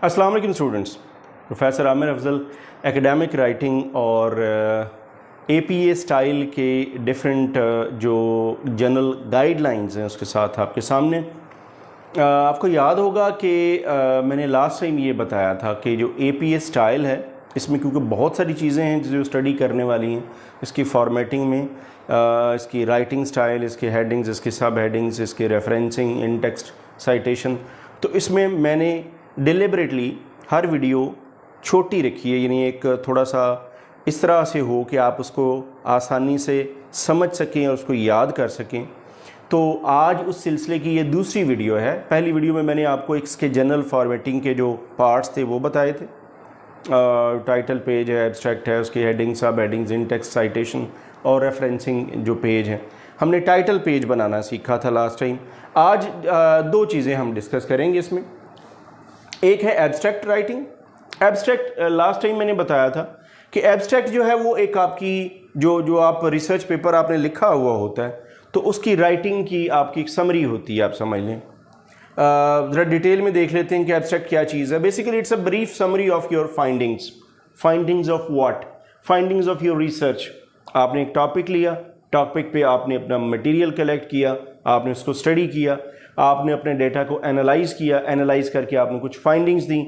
अस्सलाम वालेकुम students. Professor Aamir Afzal academic writing और APA स्टाइल के डिफरेंट जो जनरल गाइडलाइंस हैं उसके साथ आपके सामने। आपको याद होगा कि मैंने लास्ट टाइम ये बताया था कि जो APA स्टाइल है इसमें क्योंकि बहुत सारी चीज़ें हैं जो स्टडी करने वाली हैं इसकी फॉर्मेटिंग में, इसकी राइटिंग स्टाइल, इसके हेडिंग्स, इसके सब हेडिंग्स, इसके रेफरेंसिंग, इन टेक्स्ट साइटेशन, तो इसमें मैंने डिलिबरेटली हर वीडियो छोटी रखी है, यानी एक थोड़ा सा इस तरह से हो कि आप उसको आसानी से समझ सकें और उसको याद कर सकें। तो आज उस सिलसिले की ये दूसरी वीडियो है। पहली वीडियो में मैंने आपको इसके जनरल फॉर्मेटिंग के जो पार्ट्स थे वो बताए थे। टाइटल पेज है, एब्स्ट्रैक्ट है, उसकी हेडिंग, सब हेडिंग्स, इन टेक्स्ट साइटेशन और रेफरेंसिंग जो पेज है। हमने टाइटल पेज बनाना सीखा था लास्ट टाइम। आज दो चीज़ें हम डिस्कस करेंगे इसमें। एक है abstract writing. Abstract last time मैंने बताया था कि एब्स्ट्रैक्ट जो है वो एक आपकी जो आप रिसर्च पेपर आपने लिखा हुआ होता है तो उसकी राइटिंग की आपकी एक समरी होती है, आप समझ लें। ज़रा डिटेल में देख लेते हैं कि एब्स्ट्रैक्ट क्या चीज़ है। Basically it's a brief summary of your findings of what, findings of your research. आपने एक टॉपिक लिया, टॉपिक पे आपने अपना मटेरियल कलेक्ट किया, आपने उसको स्टडी किया, आपने अपने डेटा को एनालाइज किया, एनालाइज करके आपने कुछ फाइंडिंग्स दी।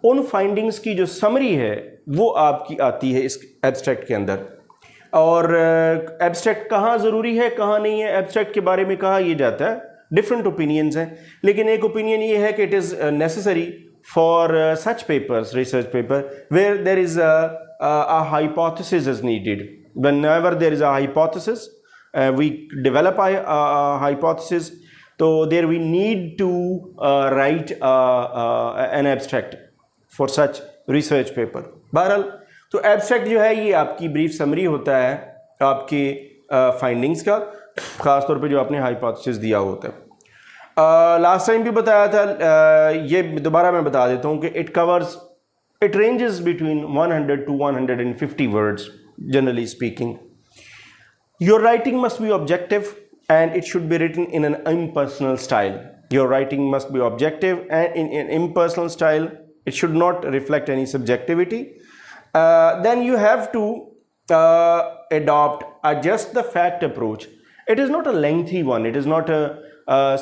उन फाइंडिंग्स की जो समरी है वो आपकी आती है इस एब्स्ट्रैक्ट के अंदर। और एब्स्ट्रैक्ट कहाँ ज़रूरी है, कहाँ नहीं है, एब्स्ट्रैक्ट के बारे में कहा यह जाता है, डिफरेंट ओपिनियंस हैं, लेकिन एक ओपिनियन ये है कि it is necessary for such papers, research paper where there is a hypothesis is needed. Whenever there is a hypothesis, we develop a hypothesis, so there we need to write an abstract for such research paper. बहरहाल तो abstract जो है ये आपकी brief summary होता है आपके findings का, ख़ास तौर पे जो आपने हाइपोथेसिस दिया होता है। लास्ट टाइम भी बताया था, ये दोबारा मैं बता देता हूँ कि it ranges between 100 to 150 words, generally speaking. Your writing must be objective and it should be written in an impersonal style. Your writing must be objective and in an impersonal style. It should not reflect any subjectivity. Then you have to adopt a just the fact approach. It is not a lengthy one. It is not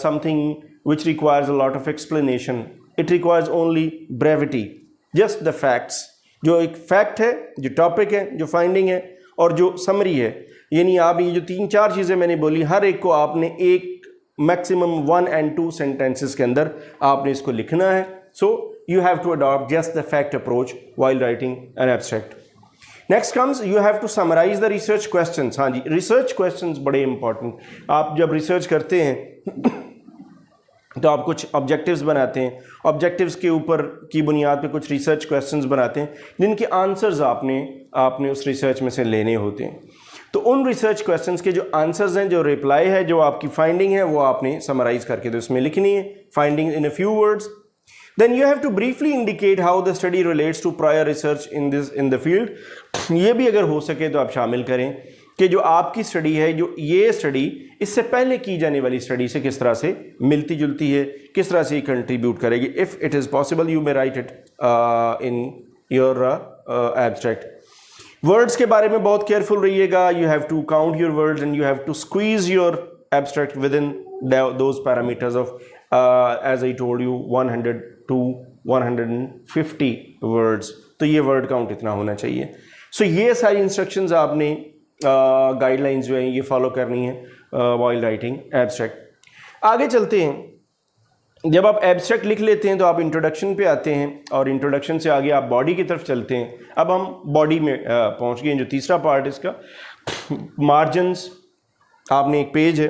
something which requires a lot of explanation. It requires only brevity. Just the facts, जो एक fact है, जो topic है, जो finding है और जो summary है, यानी आप ये जो 3-4 चीज़ें मैंने बोली हर एक को आपने एक मैक्सिमम 1 and 2 सेंटेंसेस के अंदर आपने इसको लिखना है। So you have to adopt just the fact approach while writing an abstract. Next comes you have to summarise the research questions. हाँ जी, रिसर्च क्वेश्चंस बड़े इंपॉर्टेंट। आप जब रिसर्च करते हैं तो आप कुछ ऑब्जेक्टिव्स बनाते हैं, ऑब्जेक्टिव्स के ऊपर की बुनियाद पे कुछ रिसर्च क्वेश्चंस बनाते हैं जिनके आंसर्स आपने उस रिसर्च में से लेने होते हैं। तो उन रिसर्च क्वेश्चंस के जो आंसर्स हैं, जो रिप्लाई है, जो आपकी फाइंडिंग है, वो आपने समराइज करके तो इसमें लिखनी है, finding in a few words. Then you have to briefly indicate how the study relates to prior research in the field. ये भी अगर हो सके तो आप शामिल करें कि जो आपकी स्टडी है, जो ये स्टडी इससे पहले की जाने वाली स्टडी से किस तरह से मिलती जुलती है, किस तरह से कंट्रीब्यूट करेगी। If it is possible you may write it in your abstract. Words के बारे में बहुत केयरफुल रहिएगा। You have to count your words and you have to squeeze your abstract within those parameters of as I told you 100 to 150 words. तो ये word count इतना होना चाहिए। सो ये सारी इंस्ट्रक्शंस आपने गाइडलाइंस जो हैं ये फॉलो करनी है वाइल राइटिंग एब्स्ट्रैक्ट। आगे चलते हैं। जब आप एब्स्ट्रैक्ट लिख लेते हैं तो आप इंट्रोडक्शन पे आते हैं और इंट्रोडक्शन से आगे आप बॉडी की तरफ चलते हैं। अब हम बॉडी में पहुंच गए हैं, जो तीसरा पार्ट इसका मार्जिन्स। आपने एक पेज है,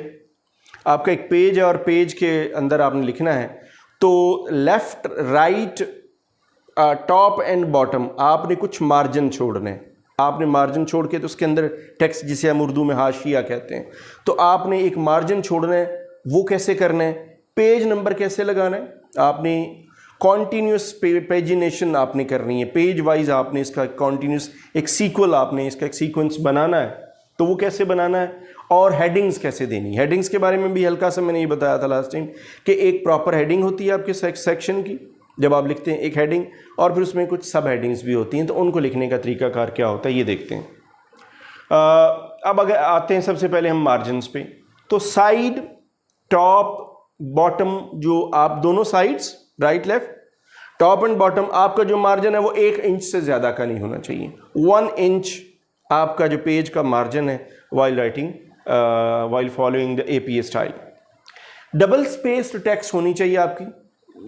आपका एक पेज है और पेज के अंदर आपने लिखना है तो left, right, top and bottom आपने कुछ मार्जिन छोड़ने हैं। आपने मार्जिन छोड़ के तो उसके अंदर टेक्स्ट, जिसे हम उर्दू में हाशिया कहते हैं, तो आपने एक मार्जिन छोड़ना है। वो कैसे करना है, पेज नंबर कैसे लगाना है, आपने कॉन्टीन्यूस पेजिनेशन आपने करनी है, पेज वाइज आपने इसका कॉन्टीन्यूस एक सीक्वल, आपने इसका एक सीक्वेंस बनाना है। तो वो कैसे बनाना है और हेडिंग्स कैसे देनी। हेडिंग्स के बारे में भी हल्का सा मैंने ये बताया था लास्ट टाइम कि एक प्रॉपर हेडिंग होती है आपके सेक्शन की, जब आप लिखते हैं एक हेडिंग और फिर उसमें कुछ सब हेडिंग्स भी होती हैं, तो उनको लिखने का तरीकाकार क्या होता है ये देखते हैं। अब अगर आते हैं सबसे पहले हम मार्जिन्स पे, तो साइड, टॉप, बॉटम, जो आप दोनों sides right left, top and bottom, आपका जो मार्जिन है वो 1 इंच से ज़्यादा का नहीं होना चाहिए। 1 इंच आपका जो पेज का मार्जिन है while writing, while following the APA style. Double spaced text होनी चाहिए आपकी,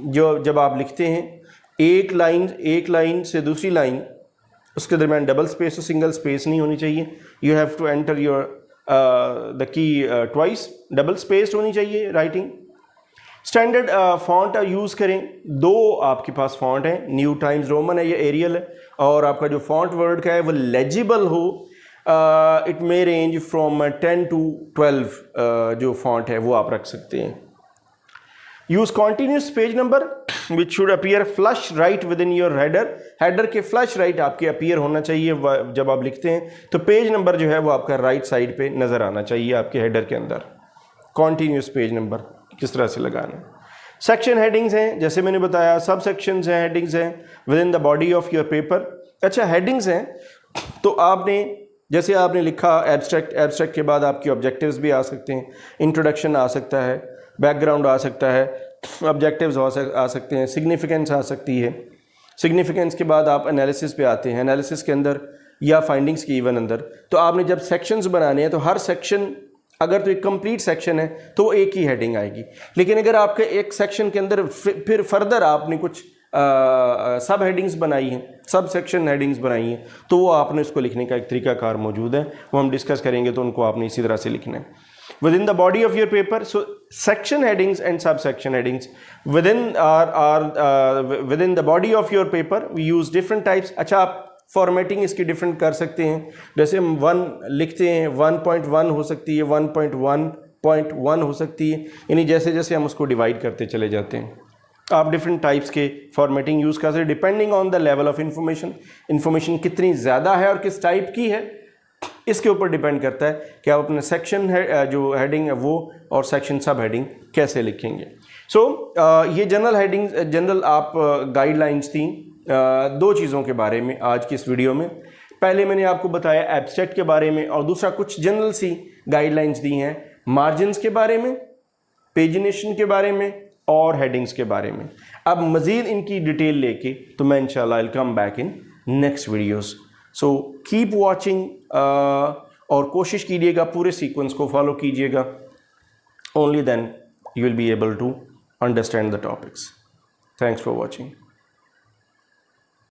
जो जब आप लिखते हैं एक लाइन से दूसरी लाइन उसके दरमियान डबल स्पेस और सिंगल स्पेस नहीं होनी चाहिए। You have to enter your the key twice, double spaced होनी चाहिए राइटिंग। स्टैंडर्ड फॉन्ट यूज़ करें, 2 आपके पास फॉन्ट है, न्यू टाइम्स रोमन है या एरियल है, और आपका जो फॉन्ट वर्ड का है वो लेजिबल हो। It may range from 10 to 12 जो फॉन्ट है वो आप रख सकते हैं। Use continuous page number which should appear flush right with in your header, header के फ्लश राइट आपके अपीयर होना चाहिए जब आप लिखते हैं, तो पेज नंबर जो है वो आपका राइट साइड पे नज़र आना चाहिए आपके हेडर के अंदर। कॉन्टीन्यूस पेज नंबर किस तरह से लगाना। सेक्शन हेडिंग्स हैं, जैसे मैंने बताया, सब सेक्शंस हैं, हेडिंग्स हैं with in the body of your paper. अच्छा, हेडिंग्स हैं तो आपने जैसे आपने लिखा एब्स्ट्रैक्ट, एब्स्ट्रैक्ट के बाद आपके ऑब्जेक्टिव्स भी आ सकते हैं, इंट्रोडक्शन आ सकता है, बैकग्राउंड आ सकता है, ऑब्जेक्टिव्स आ सकते हैं, सिग्निफिकेंस आ सकती है। सिग्निफिकेंस के बाद आप एनालिसिस पे आते हैं, एनालिसिस के अंदर या फाइंडिंग्स के इवन अंदर, तो आपने जब सेक्शंस बनाने हैं तो हर सेक्शन, अगर तो एक कंप्लीट सेक्शन है तो वो एक ही हेडिंग आएगी, लेकिन अगर आपके एक सेक्शन के अंदर फिर फर्दर आपने कुछ सब हेडिंग्स बनाई हैं, सब सेक्शन हेडिंग्स बनाई हैं, तो वो आपने उसको लिखने का एक तरीकाकार मौजूद है, वो हम डिस्कस करेंगे, तो उनको आपने इसी तरह से लिखना है। Within the body of your paper, so section headings and subsection headings within the body of your paper we use different types. अच्छा, आप फॉर्मेटिंग इसकी डिफरेंट कर सकते हैं, जैसे हम 1 लिखते हैं 1.1 हो सकती है, 1.1.1 हो सकती है, यानी जैसे जैसे हम उसको डिवाइड करते चले जाते हैं। आप डिफरेंट टाइप्स के फॉर्मेटिंग यूज़ कर सकते हैं depending on the level of information. Information कितनी ज़्यादा है और किस टाइप की है, इसके ऊपर डिपेंड करता है कि आप अपने सेक्शन जो हेडिंग है वो और सेक्शन सब हेडिंग कैसे लिखेंगे। सो ये जनरल हेडिंग, जनरल आप गाइडलाइंस थी 2 चीज़ों के बारे में आज की इस वीडियो में। पहले मैंने आपको बताया एब्स्ट्रैक्ट के बारे में, और दूसरा कुछ जनरल सी गाइडलाइंस दी हैं मार्जिन्स के बारे में, पेजिनेशन के बारे में और हेडिंग्स के बारे में। अब मज़ीद इनकी डिटेल लेके तो मैं इंशाल्लाह I will come back in next videos. So keep watching, और कोशिश कीजिएगा पूरे सीक्वेंस को फॉलो कीजिएगा, only then you will be able to understand the topics. Thanks for watching.